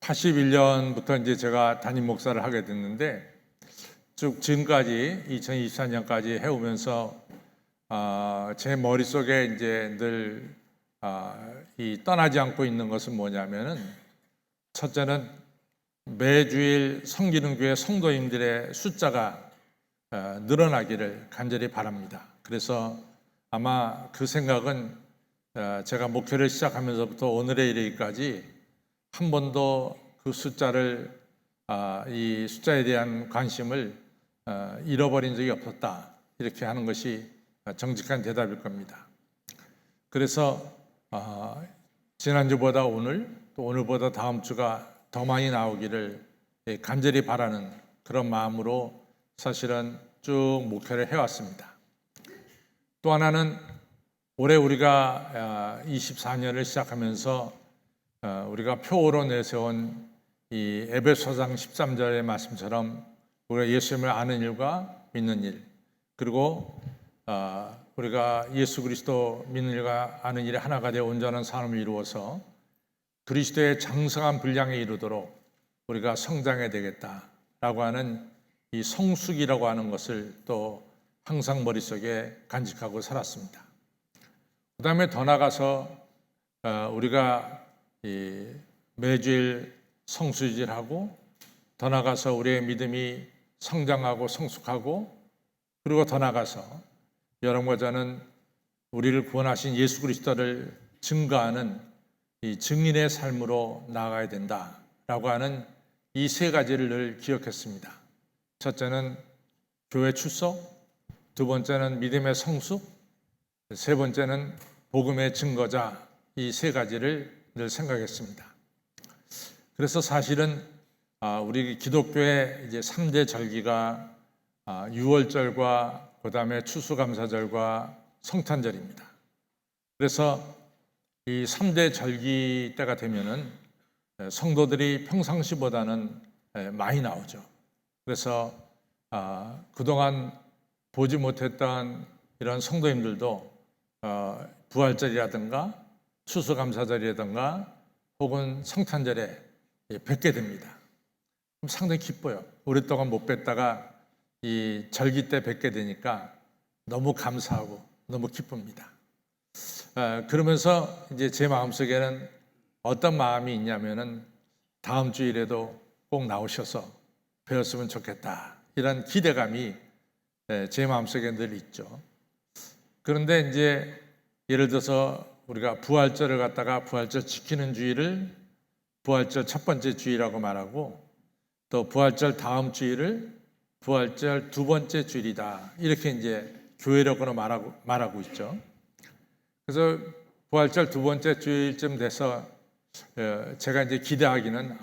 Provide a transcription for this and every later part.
81년부터 이제 제가 담임 목사를 하게 됐는데 쭉 지금까지 2024년까지 해오면서 제 머릿속에 이제 늘 이 떠나지 않고 있는 것은 뭐냐면은, 첫째는 매주일 섬기는 교회 성도님들의 숫자가 늘어나기를 간절히 바랍니다. 그래서 아마 그 생각은 제가 목회를 시작하면서부터 오늘에 이르기까지 한 번도 그 숫자를 이 숫자에 대한 관심을 잃어버린 적이 없었다, 이렇게 하는 것이 정직한 대답일 겁니다. 그래서 지난주보다 오늘, 또 오늘보다 다음 주가 더 많이 나오기를 간절히 바라는 그런 마음으로 사실은 쭉 목회를 해왔습니다. 또 하나는 올해 우리가 24년을 시작하면서 우리가 표어로 내세운 이 에베소서 13절의 말씀처럼 우리가 예수님을 아는 일과 믿는 일, 그리고 우리가 예수 그리스도 믿는 일과 아는 일이 하나가 되어 온전한 삶을 이루어서 그리스도의 장성한 분량에 이르도록 우리가 성장해야 되겠다라고 하는 이 성숙이라고 하는 것을 또 항상 머릿속에 간직하고 살았습니다. 그 다음에 더 나가서 우리가 이 매주일 성수질하고, 더 나가서 우리의 믿음이 성장하고 성숙하고, 그리고 더 나가서 여러분과 저는 우리를 구원하신 예수 그리스도를 증거하는 이 증인의 삶으로 나아가야 된다라고 하는 이 세 가지를 늘 기억했습니다. 첫째는 교회 출석, 두 번째는 믿음의 성숙, 세 번째는 복음의 증거자, 이 세 가지를 늘 생각했습니다. 그래서 사실은 우리 기독교의 이제 3대 절기가 유월절과 그 다음에 추수감사절과 성탄절입니다. 그래서 이 3대 절기 때가 되면은 성도들이 평상시보다는 많이 나오죠. 그래서 그동안 보지 못했던 이런 성도님들도 부활절이라든가 추수감사절이라든가 혹은 성탄절에 뵙게 됩니다. 그럼 상당히 기뻐요. 오랫동안 못 뵀다가 이 절기 때 뵙게 되니까 너무 감사하고 너무 기쁩니다. 그러면서 이제 제 마음속에는 어떤 마음이 있냐면은 다음 주일에도 꼭 나오셔서 뵈었으면 좋겠다, 이런 기대감이 제 마음속에 늘 있죠. 그런데 이제 예를 들어서 우리가 부활절을 갖다가 부활절 지키는 주일을 부활절 첫 번째 주일이라고 말하고, 또 부활절 다음 주일을 부활절 두 번째 주일이다, 이렇게 이제 교회력으로 말하고 있죠. 그래서 부활절 두 번째 주일쯤 돼서 제가 이제 기대하기는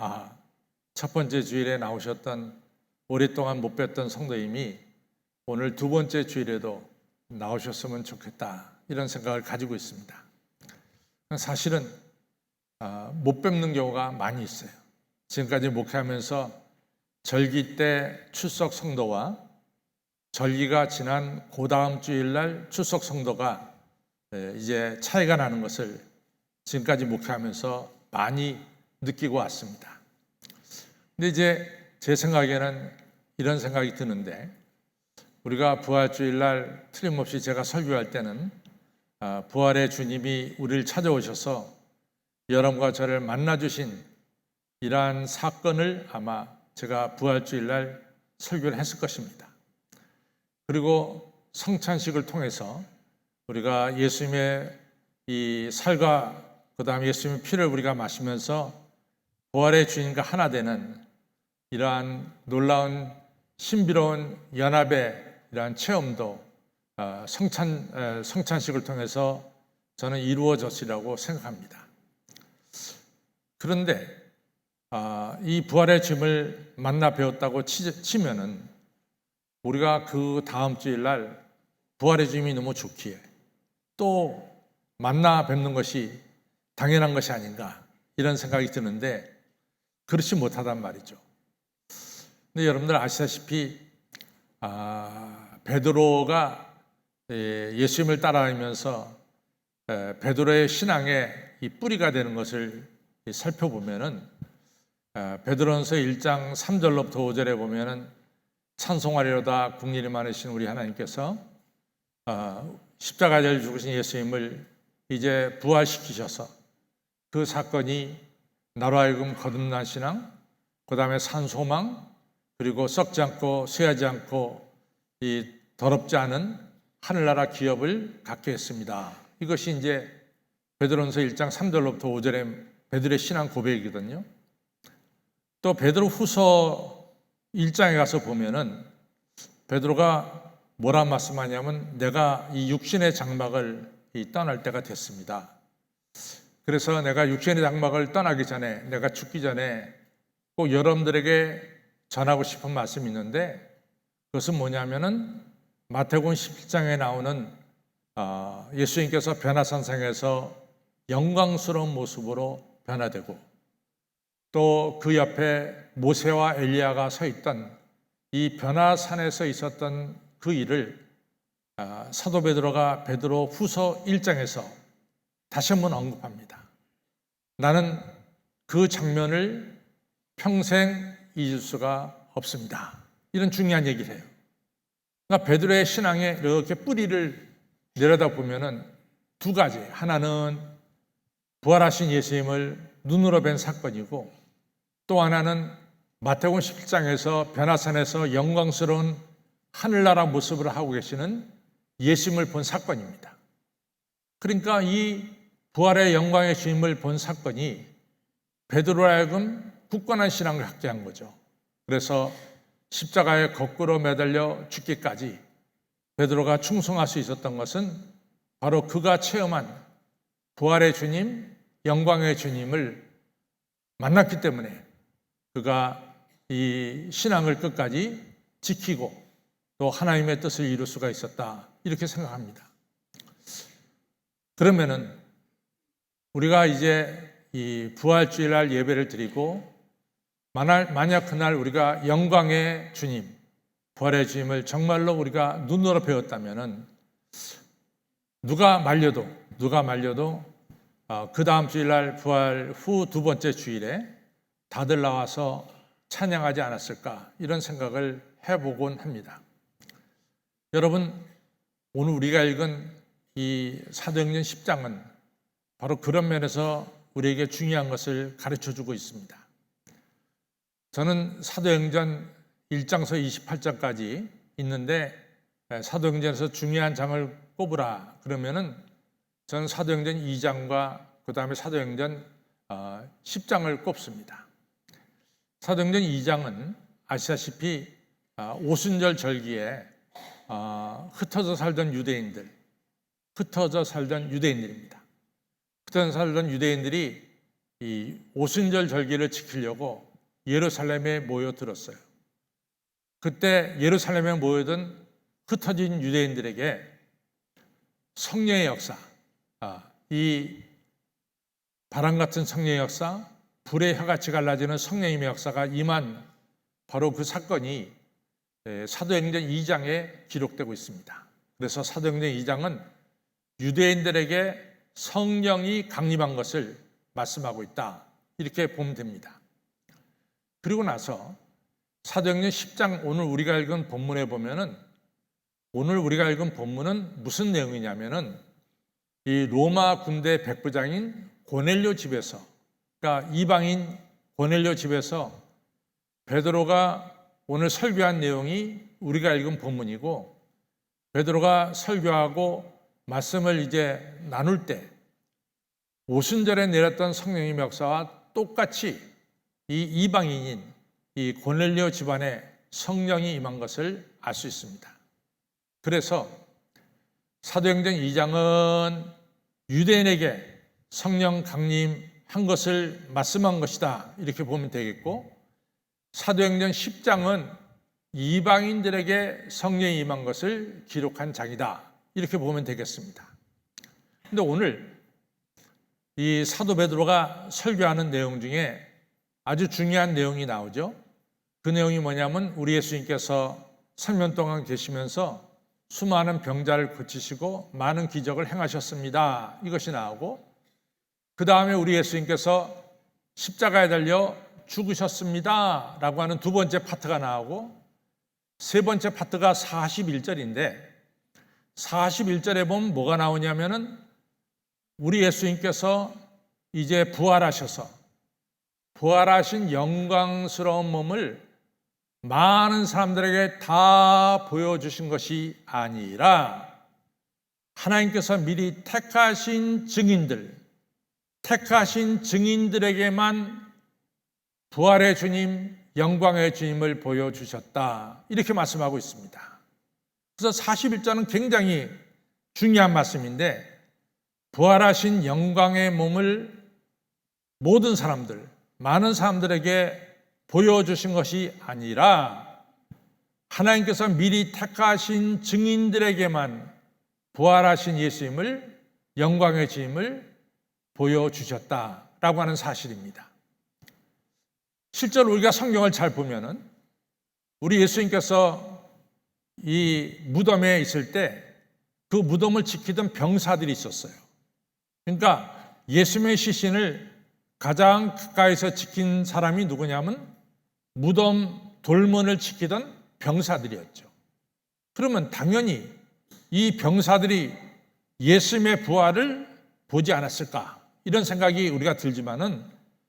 첫 번째 주일에 나오셨던 오랫동안 못 뵀던 성도님이 오늘 두 번째 주일에도 나오셨으면 좋겠다, 이런 생각을 가지고 있습니다. 사실은 못 뵙는 경우가 많이 있어요. 지금까지 목회하면서 절기 때 출석 성도와 절기가 지난 그 다음 주일날 출석 성도가 이제 차이가 나는 것을 지금까지 목회하면서 많이 느끼고 왔습니다. 근데 이제 제 생각에는 이런 생각이 드는데, 우리가 부활주일날 틀림없이 제가 설교할 때는 부활의 주님이 우리를 찾아오셔서 여러분과 저를 만나주신 이러한 사건을 아마 제가 부활주일날 설교를 했을 것입니다. 그리고 성찬식을 통해서 우리가 예수님의 이 살과 그 다음에 예수님의 피를 우리가 마시면서 부활의 주님과 하나 되는 이러한 놀라운 신비로운 연합의 이러한 체험도 성찬식을 통해서 저는 이루어졌으리라고 생각합니다. 그런데 이 부활의 주님을 만나 배웠다고 치면은 우리가 그 다음 주일날 부활의 주님이 너무 좋기에 또 만나 뵙는 것이 당연한 것이 아닌가, 이런 생각이 드는데 그렇지 못하단 말이죠. 근데 여러분들 아시다시피 베드로가 예수님을 따라다니면서 베드로의 신앙의 이 뿌리가 되는 것을 살펴보면은 베드로전서 1장 3절로부터 5절에 보면은 찬송하리로다 국리를 많으신 우리 하나님께서 십자가에 죽으신 예수님을 이제 부활시키셔서 그 사건이 나로 하여금 거듭난 신앙, 그 다음에 산소망, 그리고 썩지 않고 쇠하지 않고 이 더럽지 않은 하늘나라 기업을 갖게 했습니다. 이것이 이제 베드로전서 1장 3절로부터 5절의 베드로의 신앙 고백이거든요. 또 베드로 후서 1장에 가서 보면은 베드로가 뭐라 말씀하냐면 내가 이 육신의 장막을 떠날 때가 됐습니다. 그래서 내가 육신의 장막을 떠나기 전에, 내가 죽기 전에 꼭 여러분들에게 전하고 싶은 말씀이 있는데, 그것은 뭐냐면은 마태복음 17장에 나오는 예수님께서 변화산상에서 영광스러운 모습으로 변화되고, 또 그 옆에 모세와 엘리야가 서 있던 이 변화산에서 있었던 그 일을 사도 베드로가 베드로 후서 1장에서 다시 한번 언급합니다. 나는 그 장면을 평생 잊을 수가 없습니다. 이런 중요한 얘기를 해요. 그러니까 베드로의 신앙에 이렇게 뿌리를 내려다보면은 두 가지. 하나는 부활하신 예수님을 눈으로 뵌 사건이고, 또 하나는 마태복음 17장에서 변화산에서 영광스러운 하늘나라 모습을 하고 계시는 예수님을 본 사건입니다. 그러니까 이 부활의 영광의 주님을 본 사건이 베드로로 하여금 굳건한 신앙을 갖게 한 거죠. 그래서 십자가에 거꾸로 매달려 죽기까지 베드로가 충성할 수 있었던 것은 바로 그가 체험한 부활의 주님, 영광의 주님을 만났기 때문에 그가 이 신앙을 끝까지 지키고 또 하나님의 뜻을 이룰 수가 있었다, 이렇게 생각합니다. 그러면은 우리가 이제 이 부활주일날 예배를 드리고 만약 그날 우리가 영광의 주님, 부활의 주님을 정말로 우리가 눈으로 배웠다면은 누가 말려도 그 다음 주일날 부활 후 두 번째 주일에 다들 나와서 찬양하지 않았을까, 이런 생각을 해보곤 합니다. 여러분, 오늘 우리가 읽은 이 사도행전 10장은 바로 그런 면에서 우리에게 중요한 것을 가르쳐주고 있습니다. 저는 사도행전 1장서 28장까지 있는데 사도행전에서 중요한 장을 꼽으라 그러면은 저는 사도행전 2장과 그 다음에 사도행전 10장을 꼽습니다. 사도행전 2장은 아시다시피 오순절 절기에 흩어져 살던 유대인들입니다. 흩어져 살던 유대인들이 이 오순절 절기를 지키려고 예루살렘에 모여들었어요. 그때 예루살렘에 모여든 흩어진 유대인들에게 성령의 역사, 이 바람 같은 성령의 역사, 불의 혀같이 갈라지는 성령님의 역사가 임한 바로 그 사건이 사도행전 2장에 기록되고 있습니다. 그래서 사도행전 2장은 유대인들에게 성령이 강림한 것을 말씀하고 있다, 이렇게 보면 됩니다. 그리고 나서 사도행전 10장 오늘 우리가 읽은 본문에 보면은, 오늘 우리가 읽은 본문은 무슨 내용이냐면은 이 로마 군대 백부장인 고넬료 집에서, 그러니까 이방인 고넬료 집에서 베드로가 오늘 설교한 내용이 우리가 읽은 본문이고, 베드로가 설교하고 말씀을 이제 나눌 때 오순절에 내렸던 성령의 역사와 똑같이 이 이방인인 이 고넬료 집안에 성령이 임한 것을 알 수 있습니다. 그래서 사도행전 2장은 유대인에게 성령 강림한 것을 말씀한 것이다, 이렇게 보면 되겠고, 사도행전 10장은 이방인들에게 성령이 임한 것을 기록한 장이다, 이렇게 보면 되겠습니다. 그런데 오늘 이 사도 베드로가 설교하는 내용 중에 아주 중요한 내용이 나오죠. 그 내용이 뭐냐면 우리 예수님께서 3년 동안 계시면서 수많은 병자를 고치시고 많은 기적을 행하셨습니다, 이것이 나오고, 그 다음에 우리 예수님께서 십자가에 달려 죽으셨습니다 라고 하는 두 번째 파트가 나오고, 세 번째 파트가 41절인데 41절에 보면 뭐가 나오냐면은 우리 예수님께서 이제 부활하셔서 부활하신 영광스러운 몸을 많은 사람들에게 다 보여주신 것이 아니라 하나님께서 미리 택하신 증인들에게만 부활의 주님, 영광의 주님을 보여주셨다, 이렇게 말씀하고 있습니다. 그래서 41절은 굉장히 중요한 말씀인데, 부활하신 영광의 몸을 모든 사람들, 많은 사람들에게 보여주신 것이 아니라 하나님께서 미리 택하신 증인들에게만 부활하신 예수님을, 영광의 주님을 보여주셨다라고 하는 사실입니다. 실제로 우리가 성경을 잘 보면은 우리 예수님께서 이 무덤에 있을 때 그 무덤을 지키던 병사들이 있었어요. 그러니까 예수님의 시신을 가장 가까이서 지킨 사람이 누구냐면 무덤 돌문을 지키던 병사들이었죠. 그러면 당연히 이 병사들이 예수님의 부활을 보지 않았을까, 이런 생각이 우리가 들지만은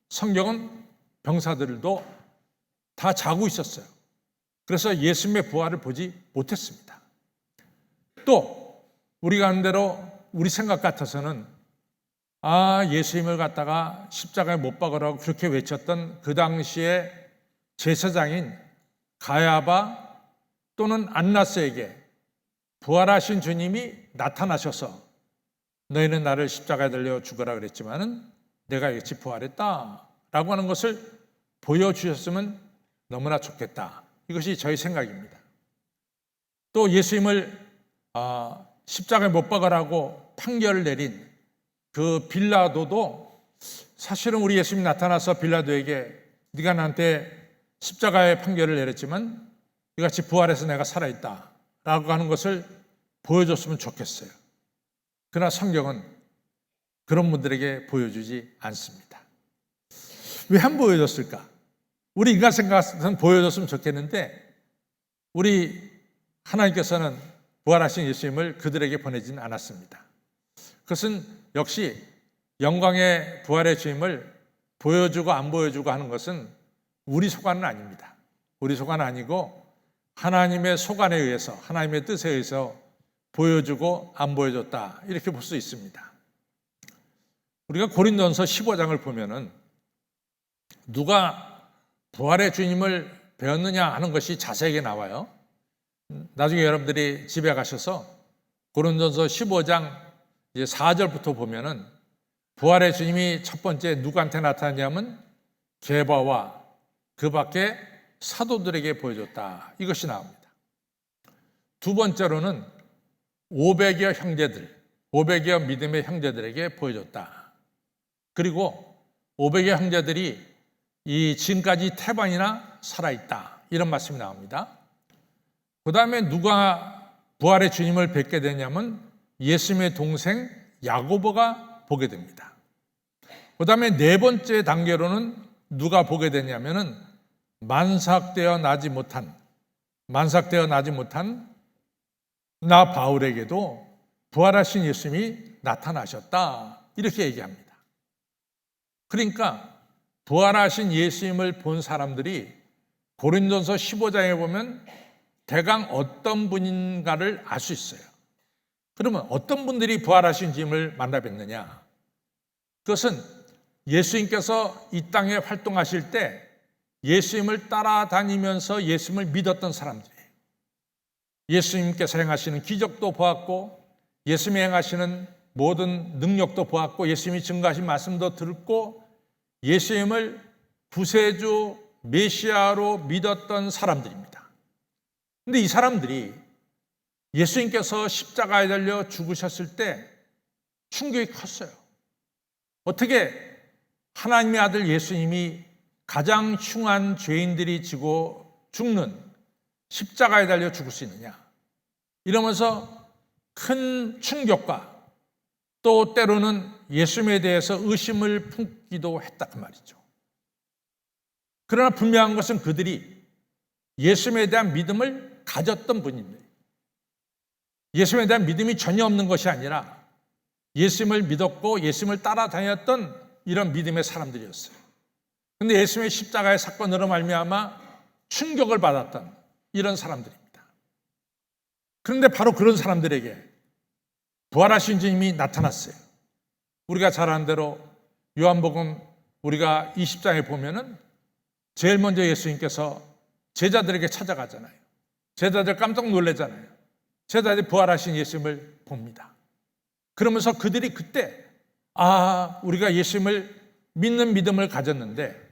성경은 병사들도 다 자고 있었어요. 그래서 예수님의 부활을 보지 못했습니다. 또 우리 가운데로 우리 생각 같아서는 예수님을 갖다가 십자가에 못 박으라고 그렇게 외쳤던 그 당시에 제사장인 가야바 또는 안나스에게 부활하신 주님이 나타나셔서 너희는 나를 십자가에 달려 죽어라 그랬지만은 내가 일찍 부활했다 라고 하는 것을 보여주셨으면 너무나 좋겠다, 이것이 저희 생각입니다. 또 예수님을 십자가에 못 박으라고 판결을 내린 그 빌라도도 사실은 우리 예수님이 나타나서 빌라도에게 네가 나한테 십자가의 판결을 내렸지만 이같이 부활해서 내가 살아있다 라고 하는 것을 보여줬으면 좋겠어요. 그러나 성경은 그런 분들에게 보여주지 않습니다. 왜 안 보여줬을까? 우리 인간 생각은 보여줬으면 좋겠는데 우리 하나님께서는 부활하신 예수님을 그들에게 보내지는 않았습니다. 그것은 역시 영광의 부활의 주님을 보여주고 안 보여주고 하는 것은 우리 소관은 아닙니다. 우리 소관은 아니고 하나님의 소관에 의해서, 하나님의 뜻에 의해서 보여주고 안 보여줬다, 이렇게 볼 수 있습니다. 우리가 고린도전서 15장을 보면은 누가 부활의 주님을 배웠느냐 하는 것이 자세하게 나와요. 나중에 여러분들이 집에 가셔서 고린도전서 15장 4절부터 보면은 부활의 주님이 첫 번째 누구한테 나타났냐면 게바와 그 밖에 사도들에게 보여줬다, 이것이 나옵니다. 두 번째로는 500여 형제들, 500여 믿음의 형제들에게 보여줬다. 그리고 500여 형제들이 이 지금까지 태반이나 살아있다, 이런 말씀이 나옵니다. 그 다음에 누가 부활의 주님을 뵙게 되냐면 예수님의 동생 야고보가 보게 됩니다. 그 다음에 네 번째 단계로는 누가 보게 되냐면은 만삭되어 나지 못한 나 바울에게도 부활하신 예수님이 나타나셨다, 이렇게 얘기합니다. 그러니까 부활하신 예수님을 본 사람들이 고린도전서 15장에 보면 대강 어떤 분인가를 알 수 있어요. 그러면 어떤 분들이 부활하신 주님을 만나 뵙느냐? 그것은 예수님께서 이 땅에 활동하실 때 예수님을 따라다니면서 예수님을 믿었던 사람들이에요. 예수님께서 행하시는 기적도 보았고 예수님이 행하시는 모든 능력도 보았고 예수님이 증거하신 말씀도 듣고 예수님을 구세주 메시아로 믿었던 사람들입니다. 그런데 이 사람들이 예수님께서 십자가에 달려 죽으셨을 때 충격이 컸어요. 어떻게 하나님의 아들 예수님이 가장 흉한 죄인들이 지고 죽는 십자가에 달려 죽을 수 있느냐, 이러면서 큰 충격과 또 때로는 예수님에 대해서 의심을 품기도 했단 말이죠. 그러나 분명한 것은 그들이 예수님에 대한 믿음을 가졌던 분입니다. 예수님에 대한 믿음이 전혀 없는 것이 아니라 예수님을 믿었고 예수님을 따라다녔던 이런 믿음의 사람들이었어요. 그런데 예수님의 십자가의 사건으로 말미암아 충격을 받았던 이런 사람들입니다. 그런데 바로 그런 사람들에게 부활하신 주님이 나타났어요. 우리가 잘 아는 대로 요한복음 우리가 20장에 보면은 제일 먼저 예수님께서 제자들에게 찾아가잖아요. 제자들 깜짝 놀라잖아요. 제자들이 부활하신 예수님을 봅니다. 그러면서 그들이 그때 우리가 예수님을 믿는 믿음을 가졌는데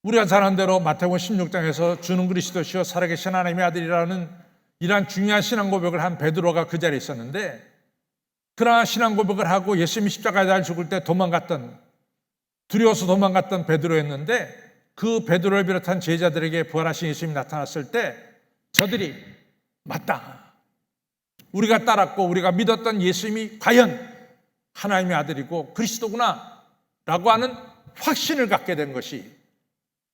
우리가 잘 아는 대로 마태복음 16장에서 주는 그리스도시요 살아계신 하나님의 아들이라는 이러한 중요한 신앙 고백을 한 베드로가 그 자리에 있었는데, 그러나 신앙 고백을 하고 예수님이 십자가에 달려 죽을 때 두려워서 도망갔던 베드로였는데, 그 베드로를 비롯한 제자들에게 부활하신 예수님이 나타났을 때 저들이 맞다, 우리가 따랐고 우리가 믿었던 예수님이 과연 하나님의 아들이고 그리스도구나 라고 하는 확신을 갖게 된 것이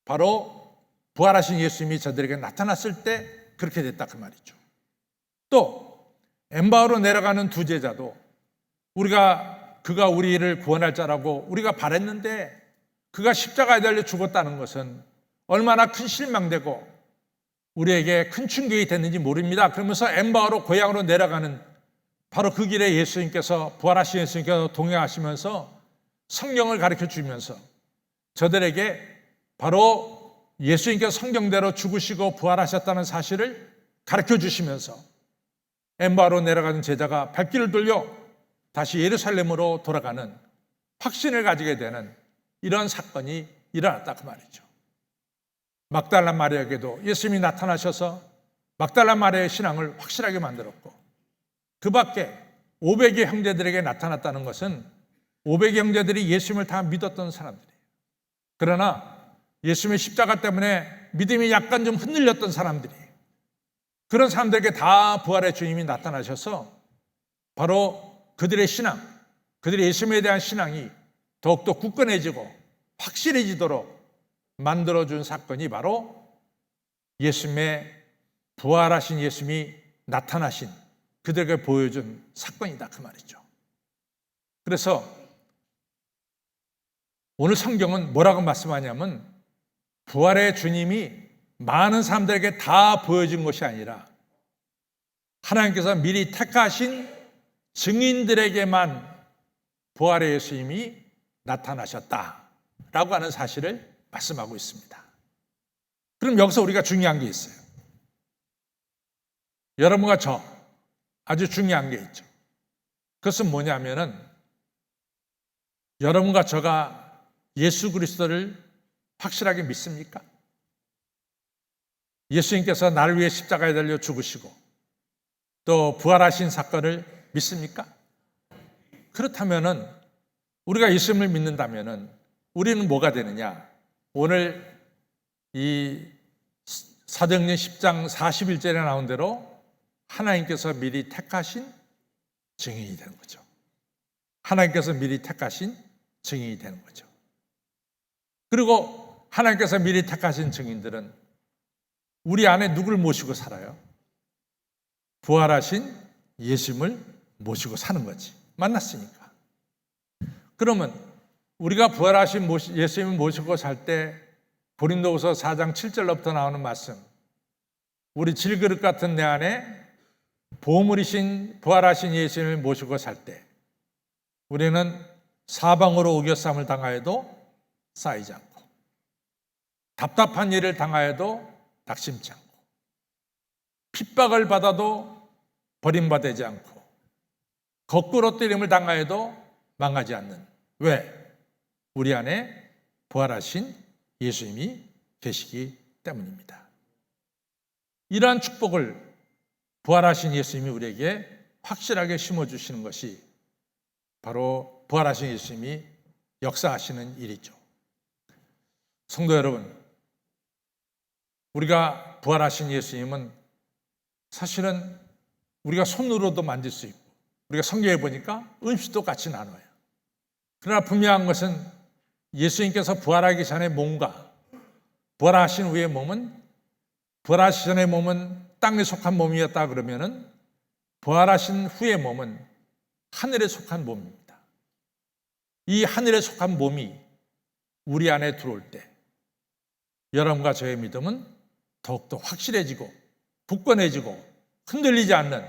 바로 부활하신 예수님이 저들에게 나타났을 때 그렇게 됐다 그 말이죠. 또 엠바오로 내려가는 두 제자도 그가 우리를 구원할 자라고 우리가 바랬는데 그가 십자가에 달려 죽었다는 것은 얼마나 큰 실망되고 우리에게 큰 충격이 됐는지 모릅니다. 그러면서 엠바오로 고향으로 내려가는 바로 그 길에 예수님께서, 부활하신 예수님께서 동행하시면서 성경을 가르쳐 주면서 저들에게 바로 예수님께서 성경대로 죽으시고 부활하셨다는 사실을 가르쳐 주시면서 엠바오로 내려가는 제자가 발길을 돌려 다시 예루살렘으로 돌아가는 확신을 가지게 되는 이런 사건이 일어났다 그 말이죠. 막달라 마리아에게도 예수님이 나타나셔서 막달라 마리아의 신앙을 확실하게 만들었고, 그 밖에 500의 형제들에게 나타났다는 것은 500의 형제들이 예수님을 다 믿었던 사람들이에요. 그러나 예수님의 십자가 때문에 믿음이 약간 좀 흔들렸던 사람들이에요. 그런 사람들에게 다 부활의 주님이 나타나셔서 바로 그들의 신앙, 그들의 예수님에 대한 신앙이 더욱더 굳건해지고 확실해지도록 만들어준 사건이 바로 예수님의 부활하신 예수님이 나타나신, 그들에게 보여준 사건이다 그 말이죠. 그래서 오늘 성경은 뭐라고 말씀하냐면 부활의 주님이 많은 사람들에게 다 보여준 것이 아니라 하나님께서 미리 택하신 증인들에게만 부활의 예수님이 나타나셨다라고 하는 사실을 말씀하고 있습니다. 그럼 여기서 우리가 중요한 게 있어요. 여러분과 저 아주 중요한 게 있죠. 그것은 뭐냐면은 여러분과 저가 예수 그리스도를 확실하게 믿습니까? 예수님께서 나를 위해 십자가에 달려 죽으시고 또 부활하신 사건을 믿습니까? 그렇다면은 우리가 예수님을 믿는다면은 우리는 뭐가 되느냐? 오늘 이 사도행전 10장 41절에 나온 대로 하나님께서 미리 택하신 증인이 되는 거죠. 하나님께서 미리 택하신 증인이 되는 거죠. 그리고 하나님께서 미리 택하신 증인들은 우리 안에 누구를 모시고 살아요? 부활하신 예수님을 모시고 사는 거지. 만났으니까. 그러면 우리가 부활하신 예수님을 모시고 살 때 고린도후서 4장 7절로부터 나오는 말씀, 우리 질그릇 같은 내 안에 보물이신 부활하신 예수님을 모시고 살 때 우리는 사방으로 우겨쌈을 당하여도 쌓이지 않고 답답한 일을 당하여도 낙심치 않고 핍박을 받아도 버림받지 않고 거꾸로 때림을 당하여도 망하지 않는, 왜? 우리 안에 부활하신 예수님이 계시기 때문입니다. 이러한 축복을 부활하신 예수님이 우리에게 확실하게 심어주시는 것이 바로 부활하신 예수님이 역사하시는 일이죠. 성도 여러분, 우리가 부활하신 예수님은 사실은 우리가 손으로도 만질 수 있고 우리가 성경에 보니까 음식도 같이 나눠요. 그러나 분명한 것은 예수님께서 부활하기 전에 몸과 부활하신 후의 몸은, 부활하시 전의 몸은 땅에 속한 몸이었다 그러면은 부활하신 후의 몸은 하늘에 속한 몸입니다. 이 하늘에 속한 몸이 우리 안에 들어올 때 여러분과 저의 믿음은 더욱더 확실해지고 굳건해지고 흔들리지 않는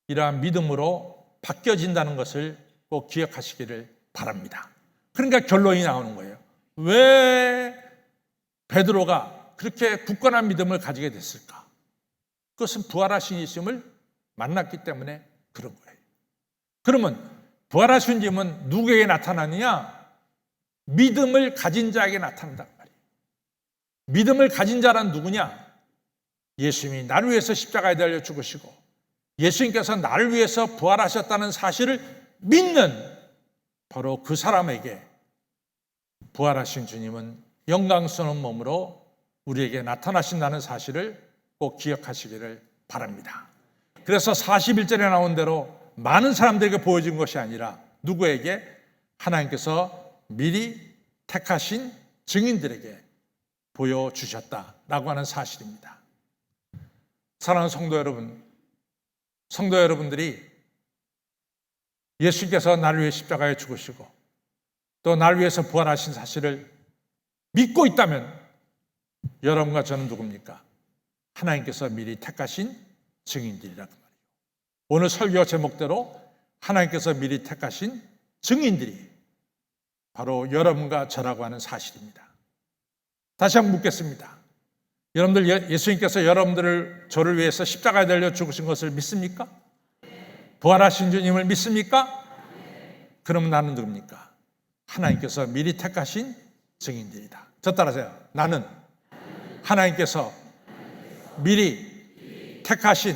이러한 믿음으로 바뀌어진다는 것을 꼭 기억하시기를 바랍니다. 그러니까 결론이 나오는 거예요. 왜 베드로가 그렇게 굳건한 믿음을 가지게 됐을까? 그것은 부활하신 예수님을 만났기 때문에 그런 거예요. 그러면 부활하신 예수님은 누구에게 나타나느냐? 믿음을 가진 자에게 나타난단 말이에요. 믿음을 가진 자란 누구냐? 예수님이 나를 위해서 십자가에 달려 죽으시고 예수님께서 나를 위해서 부활하셨다는 사실을 믿는 바로 그 사람에게 부활하신 주님은 영광스러운 몸으로 우리에게 나타나신다는 사실을 꼭 기억하시기를 바랍니다. 그래서 41절에 나온 대로 많은 사람들에게 보여진 것이 아니라 누구에게? 하나님께서 미리 택하신 증인들에게 보여주셨다라고 하는 사실입니다. 사랑하는 성도 여러분, 성도 여러분들이 예수님께서 나를 위해 십자가에 죽으시고 또 나를 위해서 부활하신 사실을 믿고 있다면 여러분과 저는 누굽니까? 하나님께서 미리 택하신 증인들이라고 말이에요. 오늘 설교 제목대로 하나님께서 미리 택하신 증인들이 바로 여러분과 저라고 하는 사실입니다. 다시 한번 묻겠습니다. 여러분들 예수님께서 여러분들을 저를 위해서 십자가에 달려 죽으신 것을 믿습니까? 부활하신 주님을 믿습니까? 그럼 나는 누굽니까? 하나님께서 미리 택하신 증인들이다. 저 따라하세요. 나는 하나님께서 미리 택하신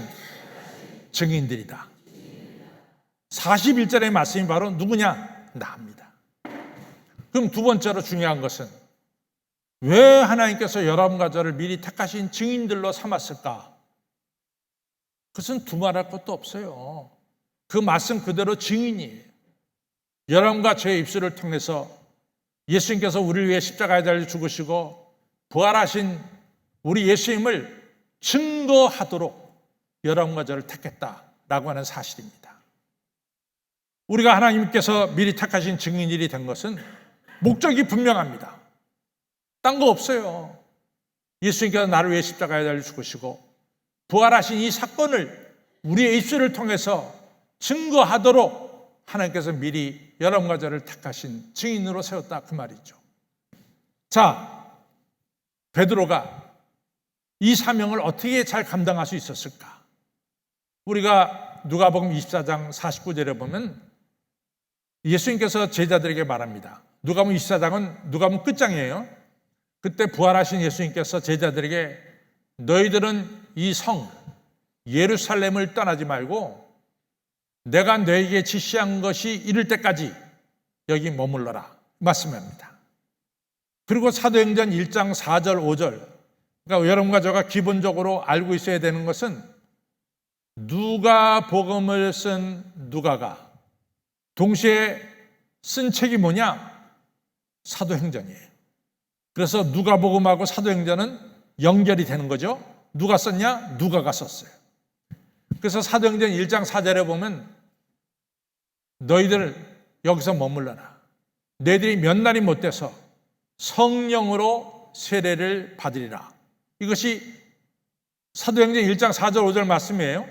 증인들이다. 41절의 말씀이 바로 누구냐? 나입니다. 그럼 두 번째로 중요한 것은 왜 하나님께서 여러분과 저를 미리 택하신 증인들로 삼았을까? 그것은 두말할 것도 없어요. 그 말씀 그대로 증인이에요. 여러분과 저의 입술을 통해서 예수님께서 우리를 위해 십자가에 달려 죽으시고 부활하신 우리 예수님을 증거하도록 여러분과 저를 택했다라고 하는 사실입니다. 우리가 하나님께서 미리 택하신 증인들이 된 것은 목적이 분명합니다. 딴 거 없어요. 예수님께서 나를 위해 십자가에 달려 죽으시고 부활하신 이 사건을 우리의 입술을 통해서 증거하도록 하나님께서 미리 여러분과 저를 택하신 증인으로 세웠다 그 말이죠. 자, 베드로가 이 사명을 어떻게 잘 감당할 수 있었을까? 우리가 누가복음 24장 49절에 보면 예수님께서 제자들에게 말합니다. 누가복음 24장은 누가복음 끝장이에요. 그때 부활하신 예수님께서 제자들에게 너희들은 이 성 예루살렘을 떠나지 말고 내가 너에게 지시한 것이 이를 때까지 여기 머물러라 말씀합니다. 그리고 사도행전 1장 4절 5절, 그러니까 여러분과 제가 기본적으로 알고 있어야 되는 것은 누가복음을 쓴 누가가 동시에 쓴 책이 뭐냐? 사도행전이에요. 그래서 누가복음하고 사도행전은 연결이 되는 거죠. 누가 썼냐? 누가가 썼어요. 그래서 사도행전 1장 4절에 보면 너희들 여기서 머물러라. 너희들이 몇 날이 못 돼서 성령으로 세례를 받으리라. 이것이 사도행전 1장 4절 5절 말씀이에요.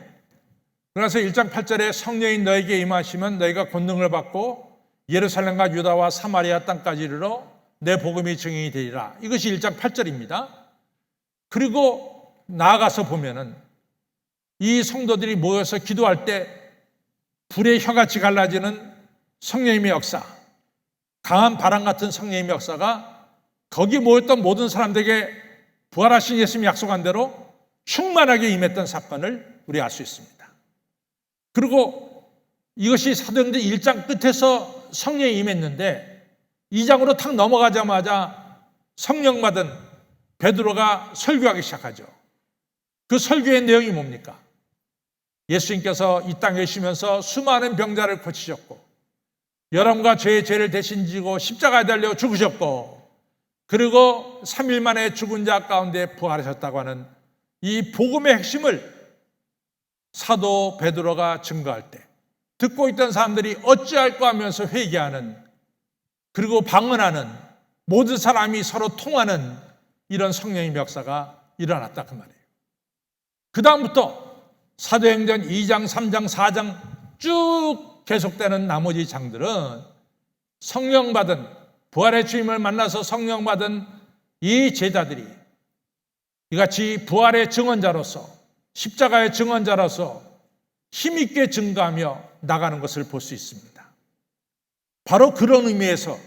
그래서 1장 8절에 성령이 너에게 임하시면 너희가 권능을 받고 예루살렘과 유다와 사마리아 땅까지 이르러 내 복음이 증인이 되리라. 이것이 1장 8절입니다. 그리고 나아가서 보면은 이 성도들이 모여서 기도할 때 불의 혀같이 갈라지는 성령님의 역사, 강한 바람 같은 성령님의 역사가 거기 모였던 모든 사람들에게 부활하신 예수님이 약속한 대로 충만하게 임했던 사건을 우리 알 수 있습니다. 그리고 이것이 사도행전 1장 끝에서 성령이 임했는데 2장으로 탁 넘어가자마자 성령 받은 베드로가 설교하기 시작하죠. 그 설교의 내용이 뭡니까? 예수님께서 이 땅에 계시면서 수많은 병자를 고치셨고 여러분과 저의 죄를 대신 지고 십자가에 달려 죽으셨고 그리고 3일 만에 죽은 자 가운데 부활하셨다고 하는 이 복음의 핵심을 사도 베드로가 증거할 때 듣고 있던 사람들이 어찌할까 하면서 회개하는, 그리고 방언하는, 모든 사람이 서로 통하는 이런 성령의 역사가 일어났다 그 말이에요. 그 다음부터 사도행전 2장, 3장, 4장 쭉 계속되는 나머지 장들은 성령 받은, 부활의 주임을 만나서 성령 받은 이 제자들이 이같이 부활의 증언자로서, 십자가의 증언자로서 힘있게 증거하며 나가는 것을 볼 수 있습니다. 바로 그런 의미에서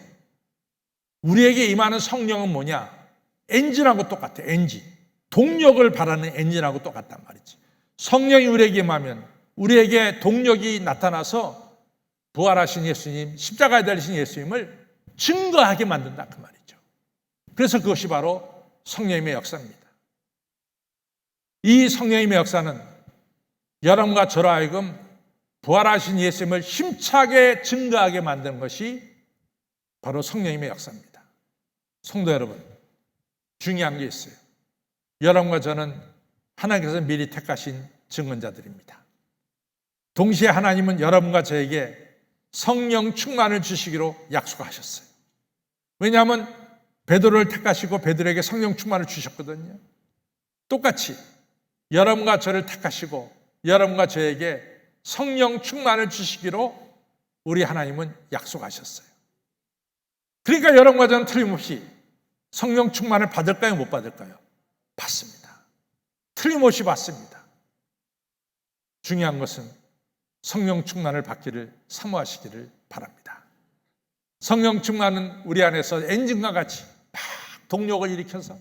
우리에게 임하는 성령은 뭐냐? 엔진하고 똑같아. 엔진. 동력을 바라는 엔진하고 똑같단 말이지. 성령이 우리에게 임하면 우리에게 동력이 나타나서 부활하신 예수님, 십자가에 달리신 예수님을 증거하게 만든다 그 말이죠. 그래서 그것이 바로 성령님의 역사입니다. 이 성령님의 역사는 여러분과 저로 하여금 부활하신 예수님을 힘차게 증거하게 만드는 것이 바로 성령님의 역사입니다. 성도 여러분, 중요한 게 있어요. 여러분과 저는 하나님께서 미리 택하신 증언자들입니다. 동시에 하나님은 여러분과 저에게 성령 충만을 주시기로 약속하셨어요. 왜냐하면 베드로를 택하시고 베드로에게 성령 충만을 주셨거든요. 똑같이 여러분과 저를 택하시고 여러분과 저에게 성령 충만을 주시기로 우리 하나님은 약속하셨어요. 그러니까 여러분과 저는 틀림없이 성령 충만을 받을까요? 못 받을까요? 받습니다. 틀림없이 받습니다. 중요한 것은 성령 충만을 받기를 사모하시기를 바랍니다. 성령 충만은 우리 안에서 엔진과 같이 막 동력을 일으켜서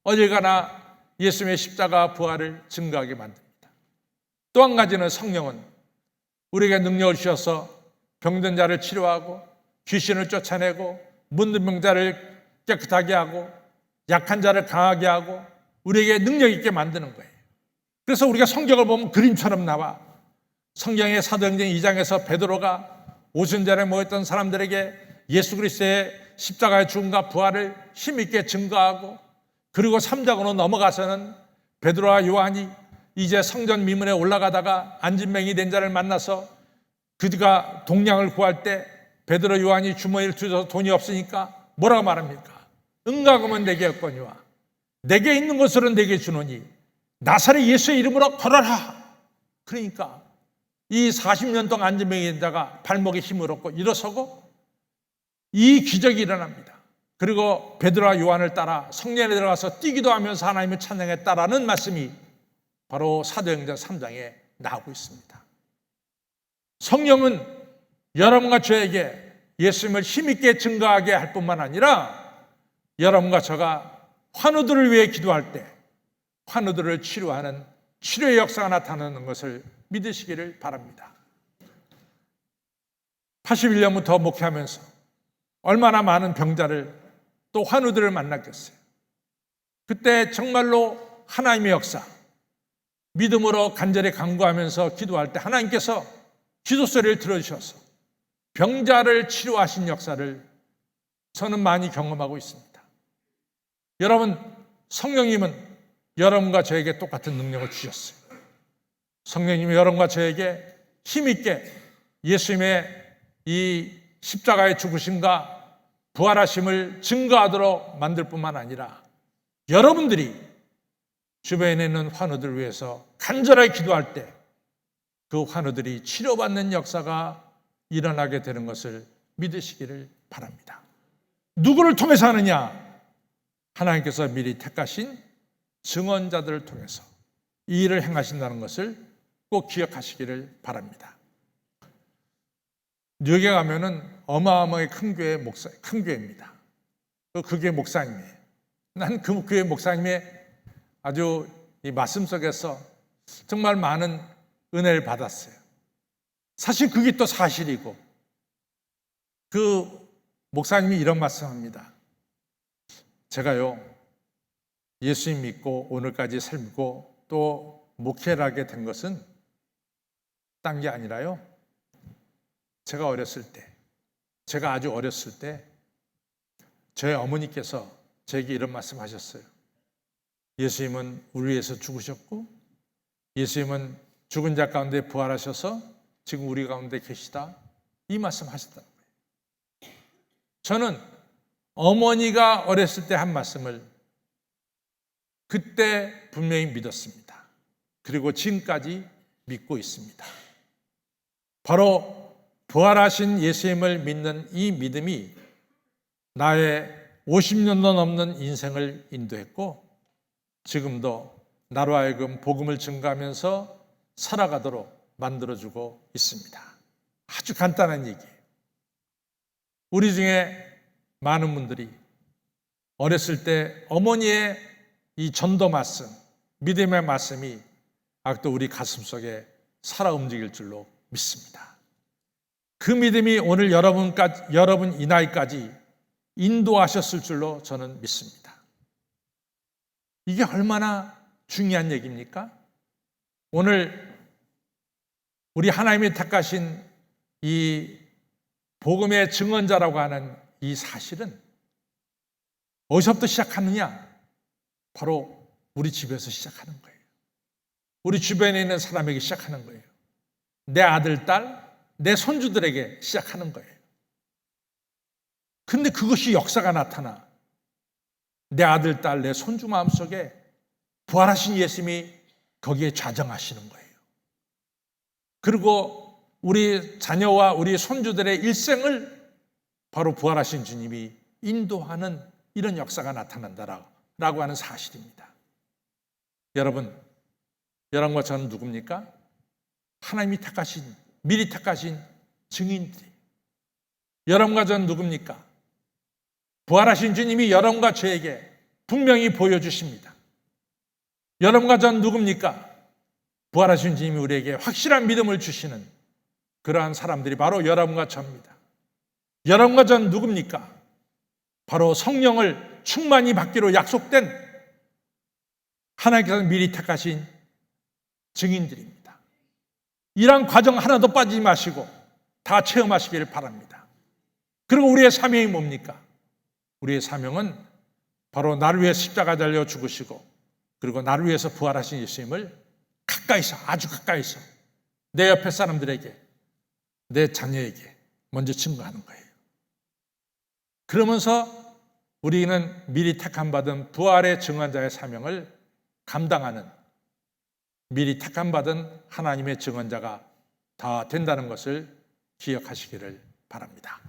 어딜 가나 예수님의 십자가 부활을 증거하게 만듭니다. 또 한 가지는 성령은 우리에게 능력을 주셔서 병든 자를 치료하고 귀신을 쫓아내고 문든 병자를 깨끗하게 하고 약한 자를 강하게 하고 우리에게 능력 있게 만드는 거예요. 그래서 우리가 성경을 보면 그림처럼 나와. 성경의 사도행전 2장에서 베드로가 오순절에 모였던 사람들에게 예수 그리스도의 십자가의 죽음과 부활을 힘있게 증거하고, 그리고 3장으로 넘어가서는 베드로와 요한이 이제 성전 미문에 올라가다가 안진뱅이 된 자를 만나서 그가 동량을 구할 때 베드로 요한이 주머니를 두져서 돈이 없으니까 뭐라고 말합니까? 은가금은 내게 없거니와 내게 있는 것으로 내게 주노니 나사렛 예수의 이름으로 걸어라. 그러니까 이 40년 동안 안진뱅이 된 자가 발목에 힘을 얻고 일어서고 이 기적이 일어납니다. 그리고 베드로와 요한을 따라 성전에 들어가서 뛰기도 하면서 하나님을 찬양했다라는 말씀이 바로 사도행전 3장에 나오고 있습니다. 성령은 여러분과 저에게 예수님을 힘있게 증거하게 할 뿐만 아니라 여러분과 저가 환우들을 위해 기도할 때 환우들을 치료하는 치료의 역사가 나타나는 것을 믿으시기를 바랍니다. 81년부터 목회하면서 얼마나 많은 병자를 또 환우들을 만났겠어요. 그때 정말로 하나님의 역사, 믿음으로 간절히 간구하면서 기도할 때 하나님께서 기도소리를 들어주셔서 병자를 치료하신 역사를 저는 많이 경험하고 있습니다. 여러분, 성령님은 여러분과 저에게 똑같은 능력을 주셨어요. 성령님이 여러분과 저에게 힘있게 예수님의 이 십자가의 죽으심과 부활하심을 증거하도록 만들 뿐만 아니라 여러분들이 주변에 있는 환우들을 위해서 간절하게 기도할 때 그 환우들이 치료받는 역사가 일어나게 되는 것을 믿으시기를 바랍니다. 누구를 통해서 하느냐? 하나님께서 미리 택하신 증언자들을 통해서 이 일을 행하신다는 것을 꼭 기억하시기를 바랍니다. 뉴욕에 가면은 어마어마하게 큰 교회입니다. 그 교회 목사님이에요. 난 그 교회 목사님의 아주 이 말씀 속에서 정말 많은 은혜를 받았어요. 사실 그게 또 사실이고, 그 목사님이 이런 말씀합니다. 제가요, 예수님 믿고 오늘까지 살고 또 목회를 하게 된 것은 딴 게 아니라요, 제가 아주 어렸을 때 저희 어머니께서 제게 이런 말씀하셨어요. 예수님은 우리 위해서 죽으셨고 예수님은 죽은 자 가운데 부활하셔서 지금 우리 가운데 계시다. 이 말씀 하셨다는 거예요. 저는 어머니가 어렸을 때 한 말씀을 그때 분명히 믿었습니다. 그리고 지금까지 믿고 있습니다. 바로 부활하신 예수님을 믿는 이 믿음이 나의 50년도 넘는 인생을 인도했고 지금도 나로 하여금 복음을 증거하면서 살아가도록 만들어주고 있습니다. 아주 간단한 얘기예요. 우리 중에 많은 분들이 어렸을 때 어머니의 이 전도 말씀, 믿음의 말씀이 아직도 우리 가슴 속에 살아 움직일 줄로 믿습니다. 그 믿음이 오늘 여러분 이 나이까지 인도하셨을 줄로 저는 믿습니다. 이게 얼마나 중요한 얘기입니까? 오늘 우리 하나님이 택하신 이 복음의 증언자라고 하는 이 사실은 어디서부터 시작하느냐? 바로 우리 집에서 시작하는 거예요. 우리 주변에 있는 사람에게 시작하는 거예요. 내 아들, 딸, 내 손주들에게 시작하는 거예요. 근데 그것이 역사가 나타나 내 아들, 딸, 내 손주 마음속에 부활하신 예수님이 거기에 좌정하시는 거예요. 그리고 우리 자녀와 우리 손주들의 일생을 바로 부활하신 주님이 인도하는 이런 역사가 나타난다라고 하는 사실입니다. 여러분, 여러분과 저는 누굽니까? 하나님이 택하신, 미리 택하신 증인들이. 여러분과 저는 누굽니까? 부활하신 주님이 여러분과 저에게 분명히 보여주십니다. 여러분과 저는 누굽니까? 부활하신 주님이 우리에게 확실한 믿음을 주시는 그러한 사람들이 바로 여러분과 저입니다. 여러분과 저는 누굽니까? 바로 성령을 충만히 받기로 약속된 하나님께서 미리 택하신 증인들입니다. 이러한 과정 하나도 빠지지 마시고 다 체험하시기를 바랍니다. 그리고 우리의 사명이 뭡니까? 우리의 사명은 바로 나를 위해 십자가 달려 죽으시고 그리고 나를 위해서 부활하신 예수님을 가까이서, 아주 가까이서 내 옆에 사람들에게, 내 자녀에게 먼저 증거하는 거예요. 그러면서 우리는 미리 택함받은 부활의 증언자의 사명을 감당하는, 미리 택함받은 하나님의 증언자가 다 된다는 것을 기억하시기를 바랍니다.